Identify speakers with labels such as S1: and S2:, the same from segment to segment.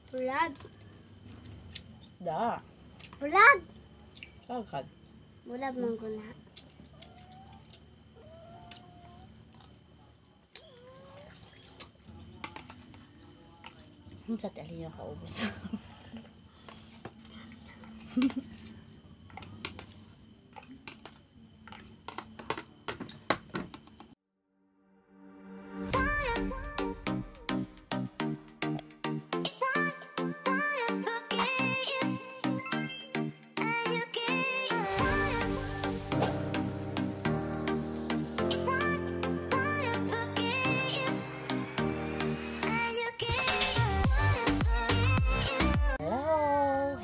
S1: Bulad.
S2: Da.
S1: Bulad.
S2: Sagad.
S1: Bulad mangguna.
S2: Sa tali yung kaubos.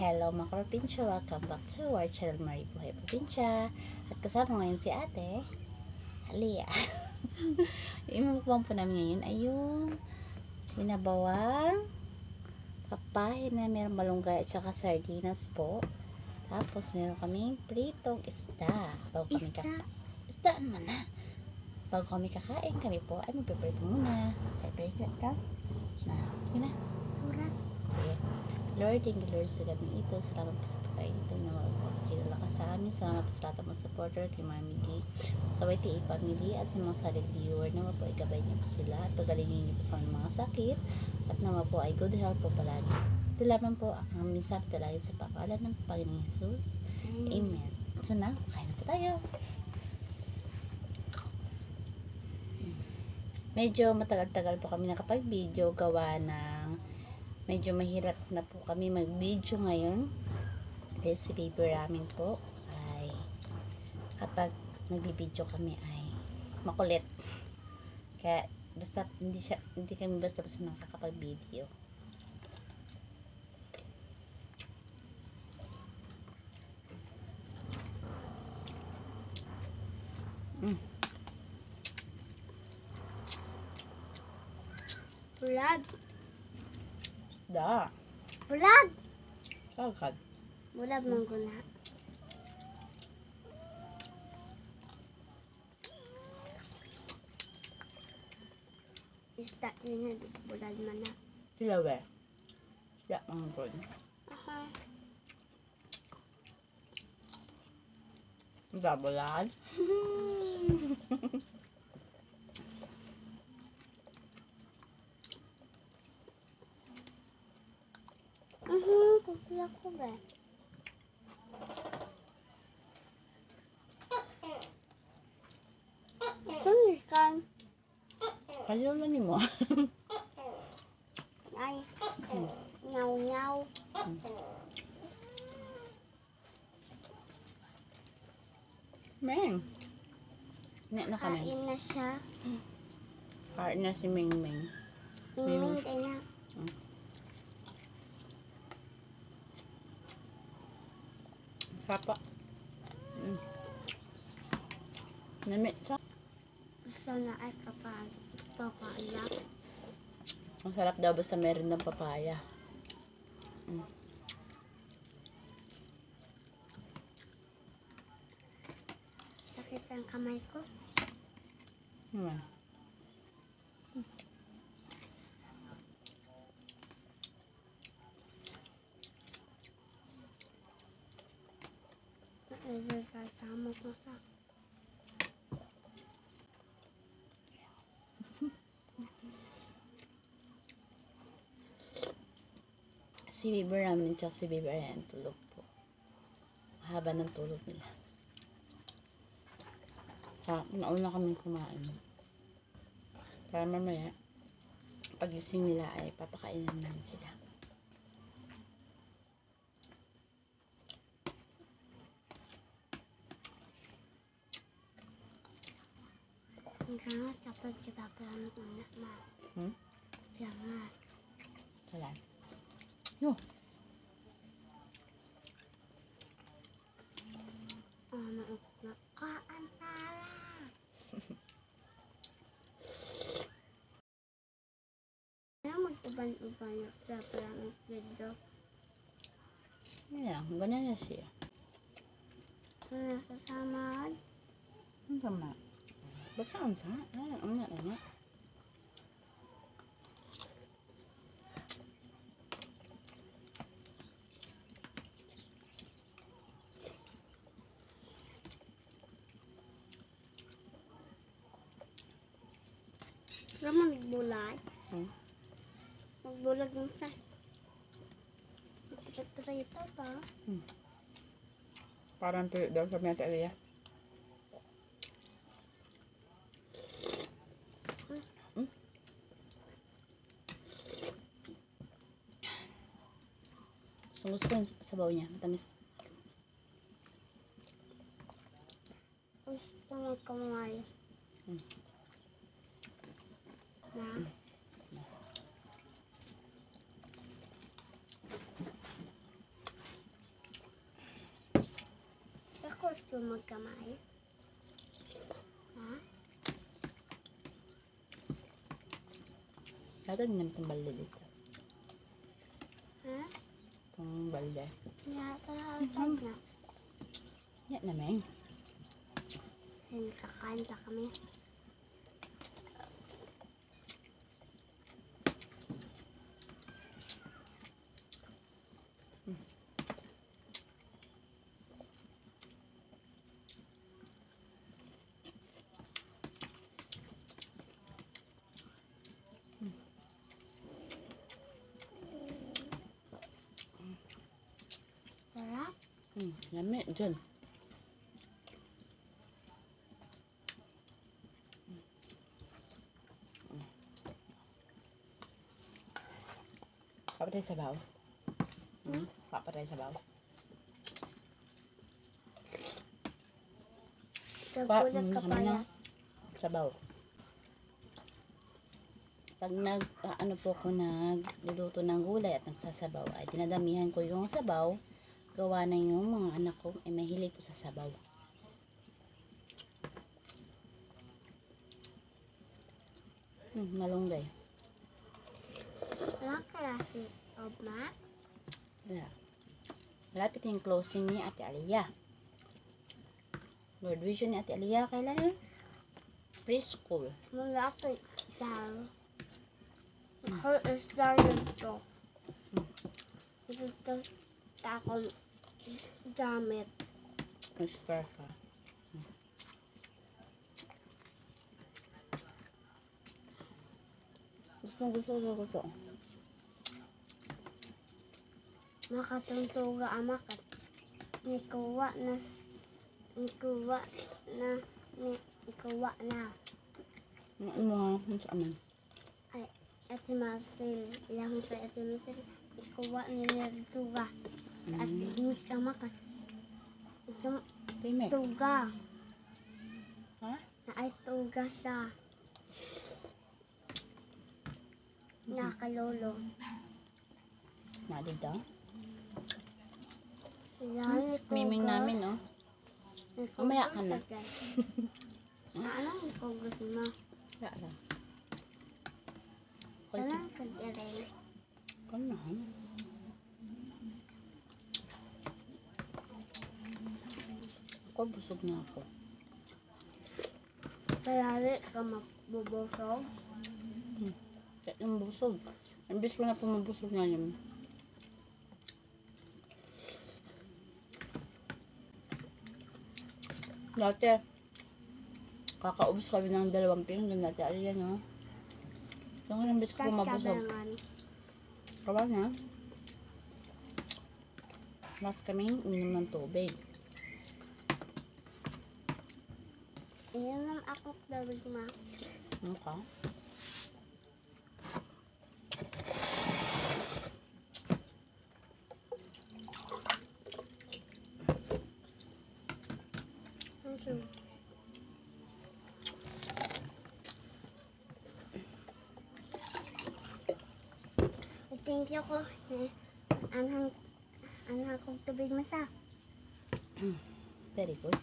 S2: Hello mga probinsya, welcome back to our channel Marie Buhay Probinsya. At kasama ngayon si ate Halia. Yung mukbang po namin ngayon ay yung sinabawang papaya na meron malunggay at saka sardinas po. Tapos meron kaming pritong isda. Isda naman na. Bago kami kakain, kami po ay magpiprito muna. Prepare ka na. Yun na. Okay. Lord, thank you Lord sa gabi ito. Salamat po sa pagkain ito na magpapakilala sa amin. Salamat po sa lahat ng mga supporter kay Mami G, sa YTA family at sa mga solid viewer. Naman po igabay niyo po sila at pagalingin niyo po sa mga sakit at naman po ay good health po palagi. Ito lamang po ang aming sabi talagin sa pangalan ng Panginoong Jesus. Amen. So na, kain na po tayo. Medyo matagal-tagal po kami nakapag-video gawa ng medyo mahirap na po kami mag-video ngayon dahil si baby ramen po ay kapag nag-video kami ay makulit, kaya basta hindi kami basta nakakapag-video.
S1: Bulad.
S2: Da.
S1: Bulad.
S2: Sagad.
S1: Bulad mangguna. Isda yun na bulad man na.
S2: Silawe. Da, mga good.
S1: Aha.
S2: Da, bulad.
S1: Kukuya ko ba? Saan kan?
S2: Kaliw na ni mo.
S1: Ay. Nyaw-nyaw.
S2: Meng. Nek na kami.
S1: Kain na siya.
S2: Kain na si Ming Ming.
S1: Ming-ming tayo na.
S2: Sapa. Namit sa.
S1: Gusto na ay papaya.
S2: Ang sarap daw basta meron ng papaya.
S1: Sakit ang kamay ko.
S2: Naman.
S1: Sama ko sa.
S2: Si Baby Ramen at si Baby Ayan tulog po. Haba ng tulog nila. Nauna kami kumain. Para mamaya, pagising nila ay papakainin namin sila.
S1: Jangan dapat kita pelan ma. Jangan.
S2: Salam. Yo.
S1: Kaan pala. Ano mag-uban-uban sa pelan video?
S2: Ayan, ganyan na siya.
S1: Nasasamahan.
S2: Ang sama. Baka ang sa? Ang nga.
S1: Wala mo nagbulay.
S2: Hmm?
S1: Magbulag ng sa. Ito ta.
S2: Parang tuyo daw sa Ate Alia. Gusto ko yung sabaw niya. Matamis.
S1: Gusto mo kamay. Na. Ako gusto magkamay. Ha?
S2: Kaya din naman itong balde dito.
S1: Ha?
S2: Itong balde.
S1: Ya, sa hapag na.
S2: Yan naman.
S1: Kasi kakain pa kami. Sarap.
S2: Lami. Diyan. Papatay sabaw. Papatay sabaw.
S1: Nagulat ka pa yan.
S2: Sabaw. Pag ano po ako nagluluto ng gulay at nagsasabaw, ay dinadamihan ko yung sabaw. Gawa na yung mga anak ko ay mahilig po sa sabaw. Malunggay.
S1: Walang klase of math.
S2: Wala. Malapit yung closing ni Ate Alia. Graduation ni Ate Alia, kailan yun? Preschool.
S1: Mula ako star. Ako star nito. Ito ako gamit.
S2: Star ka. Gusto.
S1: Makatuntuga ang makat. Ikuwa na.
S2: Ano sa amin?
S1: Ay, ati masil. Ilang sa ati masil. Ikuwa nilituga. At hinis ang makat. Itong
S2: Timek.
S1: tuga.
S2: Ha?
S1: Na ay tuga siya. Nakalolo.
S2: Dito.
S1: Ilang
S2: Miming namin, oh. Mamaya ka na.
S1: Anong ikugos mo?
S2: Wala lang.
S1: Anong kagirel?
S2: Ano? Ako, busog na ako.
S1: Palari ka mabubusog.
S2: Kaya yung busog. Imbis ko na po mabusog na yun. Dati, kakaubos kami ng 2 pinggan dati. Aliyan, no? Yung imbis ko mabusog. Kawa na. Last kaming uminom ng tubig.
S1: Iyan lang ako tawag ma.
S2: Ano ka?
S1: Thank you ko. Anhang kong tubig masa.
S2: Very good.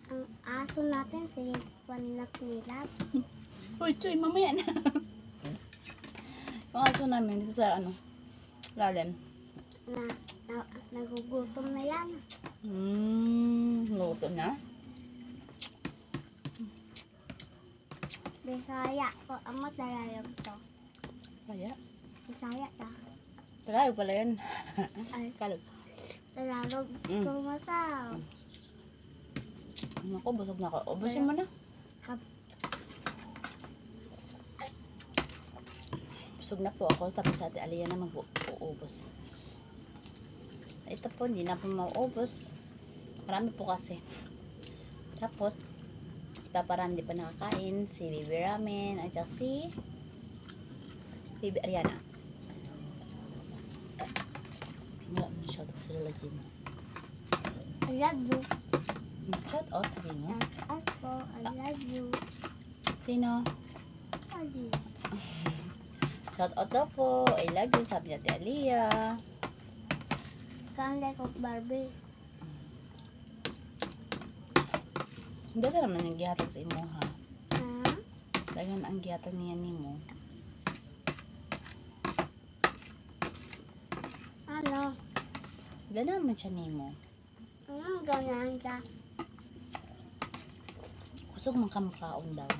S1: Ang aso natin si Wanap Nilap.
S2: Uy, Choy, mamaya na. Yung aso namin dito sa lalim.
S1: Nagugutom na yan.
S2: Luto na.
S1: Bisaya ko. Amo talayog to.
S2: Kaya.
S1: Bisaya ta.
S2: Talayog pala yun.
S1: Ay,
S2: Kalog.
S1: talayog ko masaw.
S2: Ako, busog na ako. Ubusin mo na. Busog na po ako. Tapos sa Ate Alia na mag-uubos. Ito po, hindi na po mauubos. Marami po kasi. Tapos, si Papa Ram di pa nakakain. Si Baby Ramen. At saka si Baby Ariana. Wala mo shoutout sa lalagyan mo.
S1: I love you.
S2: Shoutout, sabi mo.
S1: As po, I love you.
S2: Sino?
S1: Ali.
S2: Shoutout daw po. I love you, sabi niya Ate Alia.
S1: Can't like of Barbie.
S2: Hindi ka naman yung gihatag sa imo ha.
S1: Ha?
S2: Dagan ang gihatag niya ni mo.
S1: Ano?
S2: Wala naman siya ni mo.
S1: Anong ganyan siya?
S2: Kusog man ka makaon daw.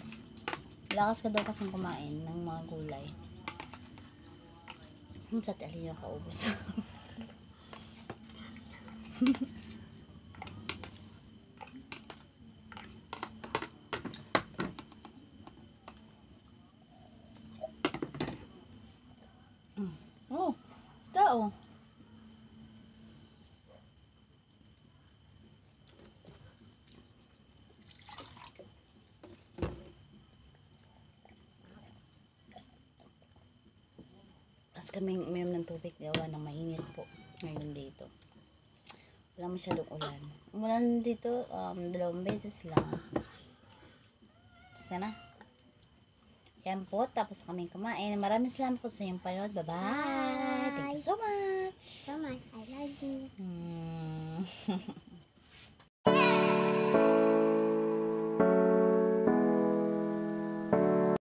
S2: Lakas ka daw kasing kumain ng mga gulay. Sa Ate Alia kaubos. Oh, isda oh. As kaming uminom ng tubig, gawa ng mainit po ngayon dito. Wala masyadong ulan. Umulan dito, 2 beses lang. Basta na. Yan po, tapos kaming kumain. Maraming salamat po sa inyong panood. Bye-bye! Thank you so much!
S1: So much, I love you.